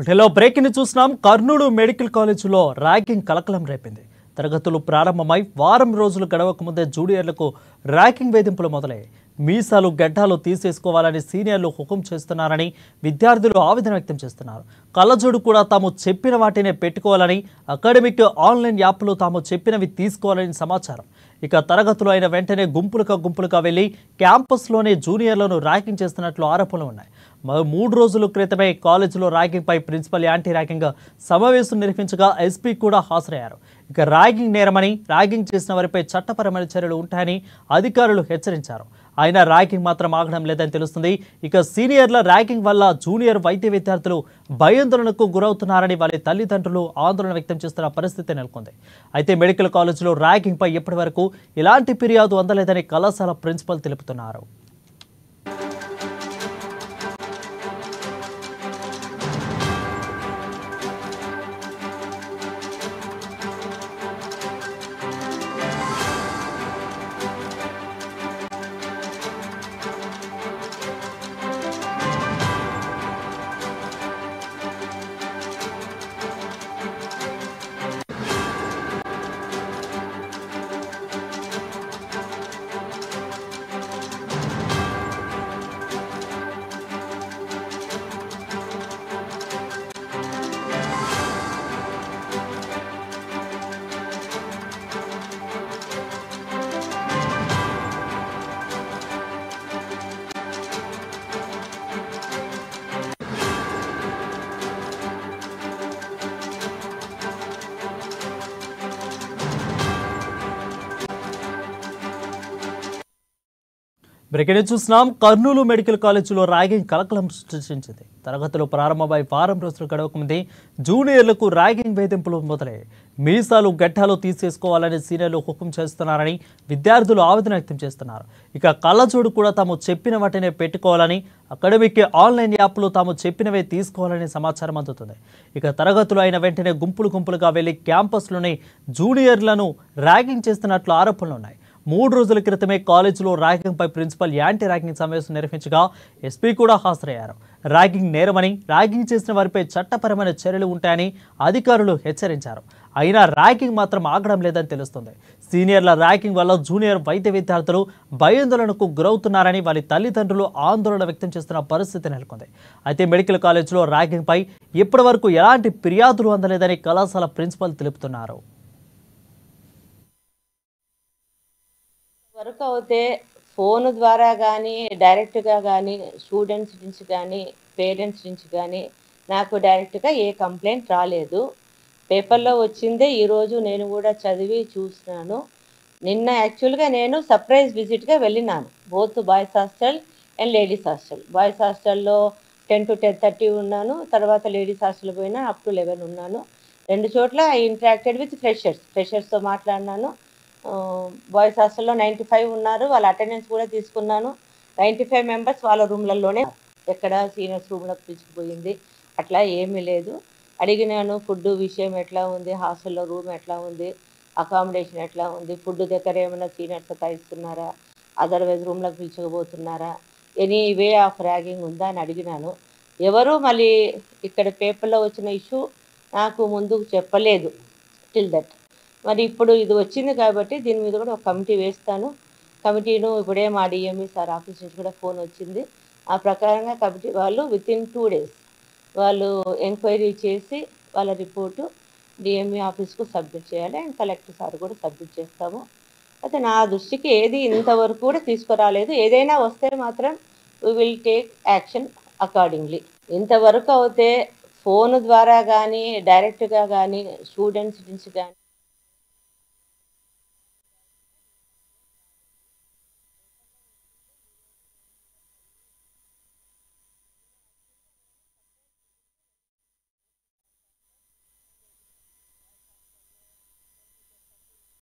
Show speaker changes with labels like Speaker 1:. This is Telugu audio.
Speaker 1: ఇటలో బ్రేకింగ్ చూస్తున్నాం. కర్నూలు మెడికల్ కాలేజీలో ర్యాగింగ్ కలకలం రేపింది. తరగతులు ప్రారంభమై వారం రోజులు గడవక ముందే జూనియర్లకు ర్యాగింగ్ వేధింపులు మొదలయ్యాయి. మీసాలు గడ్డాలు తీసేసుకోవాలని సీనియర్లు హుకుం చేస్తున్నారని విద్యార్థులు ఆవేదన వ్యక్తం చేస్తున్నారు. కళ్ళజోడు కూడా తాము చెప్పిన వాటినే పెట్టుకోవాలని, అకాడమిక్ ఆన్లైన్ యాప్లో తాము చెప్పినవి తీసుకోవాలని సమాచారం. ఇక తరగతులు అయిన వెంటనే గుంపులుగా వెళ్లి క్యాంపస్లోనే జూనియర్లను ర్యాగింగ్ చేస్తున్నట్లు ఆరోపణలు ఉన్నాయి. 3 రోజుల క్రితమే కాలేజీలో ర్యాగింగ్ పై ప్రిన్సిపల్ యాంటీ ర్యాగింగ్ సమావేశం నిర్వహించగా ఎస్పీ కూడా హాజరయ్యారు. ఇక ర్యాగింగ్ నేరమని, ర్యాగింగ్ చేసిన వారిపై చట్టపరమైన చర్యలు ఉంటాయని అధికారులు హెచ్చరించారు. అయినా ర్యాగింగ్ మాత్రం ఆగడం లేదని తెలుస్తుంది. ఇక సీనియర్ల ర్యాగింగ్ వల్ల జూనియర్ వైద్య విద్యార్థులు భయాందోళనకు గురవుతున్నారని వారి తల్లిదండ్రులు ఆందోళన వ్యక్తం చేస్తున్న పరిస్థితి నెలకొంది. అయితే మెడికల్ కాలేజీలో ర్యాగింగ్ పై ఇప్పటి వరకు ఎలాంటి ఫిర్యాదు అందలేదని కళాశాల ప్రిన్సిపల్ తెలుపుతున్నారు. బ్రేకింగ్ చూస్తున్నాం. కర్నూలు మెడికల్ కాలేజీలో ర్యాగింగ్ కలకలం సృష్టించింది. తరగతులు ప్రారంభమై వారం రోజులు గడవకముందే జూనియర్లకు ర్యాగింగ్ వేధింపులు మొదలయ్యాయి. మీసాలు గడ్డాలు తీసేసుకోవాలని సీనియర్లు హుకుం చేస్తున్నారని విద్యార్థులు ఆవేదన వ్యక్తం చేస్తున్నారు. ఇక కళ్ళజోడు కూడా తాము చెప్పిన వాటినే పెట్టుకోవాలని, అకాడమిక్ ఆన్లైన్ యాప్లో తాము చెప్పినవే తీసుకోవాలని సమాచారం అందుతుంది. ఇక తరగతులు అయిన వెంటనే గుంపులుగా వెళ్లి క్యాంపస్లోనే జూనియర్లను ర్యాగింగ్ చేస్తున్నట్లు ఆరోపణలు ఉన్నాయి. 3 రోజుల క్రితమే కాలేజీలో ర్యాగింగ్ పై ప్రిన్సిపల్ యాంటీ ర్యాగింగ్ సమావేశం నిర్వహించగా ఎస్పీ కూడా హాజరయ్యారు. ర్యాగింగ్ నేరమని, ర్యాగింగ్ చేసిన వారిపై చట్టపరమైన చర్యలు ఉంటాయని అధికారులు హెచ్చరించారు. అయినా ర్యాగింగ్ మాత్రం ఆగడం లేదని తెలుస్తుంది. సీనియర్ల ర్యాగింగ్ వల్ల జూనియర్ వైద్య విద్యార్థులు భయాందోళనకు గురవుతున్నారని వారి తల్లిదండ్రులు ఆందోళన వ్యక్తం చేస్తున్న పరిస్థితి నెలకొంది. అయితే మెడికల్ కాలేజీలో ర్యాగింగ్ పై ఇప్పటి వరకు ఎలాంటి ఫిర్యాదులు అందలేదని కళాశాల ప్రిన్సిపల్ తెలుపుతున్నారు.
Speaker 2: వర్క్ అవుతే ఫోన్ ద్వారా కానీ, డైరెక్ట్గా కానీ, స్టూడెంట్స్ నుంచి కానీ, పేరెంట్స్ నుంచి కానీ నాకు డైరెక్ట్గా ఏ కంప్లైంట్ రాలేదు. పేపర్లో వచ్చిందే ఈరోజు నేను కూడా చదివి చూసినాను. నిన్న యాక్చువల్గా నేను సర్ప్రైజ్ విజిట్గా వెళ్ళినాను. Both boys hostel and ladies hostel. Boys హాస్టల్లో 10 to 10:30 ఉన్నాను. తర్వాత లేడీస్ హాస్టల్ పోయినా up to 11 ఉన్నాను. 2 చోట్ల ఐ ఇంటరాక్టెడ్ విత్ ఫ్రెషర్స్తో మాట్లాడినాను. బాయ్స్ హాస్టల్లో 95 ఉన్నారు. వాళ్ళ అటెండెన్స్ కూడా తీసుకున్నాను. 95 మెంబర్స్ వాళ్ళ రూమ్లలోనే, ఎక్కడ సీనియర్స్ రూమ్లోకి పిలిచిపోయింది అట్లా ఏమీ లేదు. అడిగినాను ఫుడ్ విషయం ఎట్లా ఉంది, హాస్టల్లో రూమ్ ఎట్లా ఉంది, అకామిడేషన్ ఎట్లా ఉంది, ఫుడ్ దగ్గర ఏమైనా సీనియర్స్ ఇస్తున్నారా, అదర్వైజ్ రూమ్లోకి పిలుచుకుపోతున్నారా, ఎనీ వే ఆఫ్ ర్యాగింగ్ ఉందా అని అడిగినాను. ఎవరు మళ్ళీ ఇక్కడ పేపర్లో వచ్చిన ఇష్యూ నాకు ముందుకు చెప్పలేదు టిల్ దట్. మరి ఇప్పుడు ఇది వచ్చింది కాబట్టి దీని మీద కూడా ఒక కమిటీ వేస్తాను. కమిటీను ఇప్పుడే మా డిఎంఈ సార్ ఆఫీస్ నుంచి కూడా ఫోన్ వచ్చింది. ఆ ప్రకారంగా కమిటీ వాళ్ళు వితిన్ 2 days వాళ్ళు ఎంక్వైరీ చేసి వాళ్ళ రిపోర్టు డిఎంఈ ఆఫీస్కు సబ్మిట్ చేయాలి. అండ్ కలెక్టర్ సార్ కూడా సబ్మిట్ చేస్తాము. అయితే నా దృష్టికి ఏది ఇంతవరకు కూడా తీసుకురాలేదు. ఏదైనా వస్తే మాత్రం we will take action accordingly. ఇంతవరకు అయితే ఫోన్ ద్వారా కానీ, డైరెక్ట్గా కానీ, స్టూడెంట్స్ నుంచి కానీ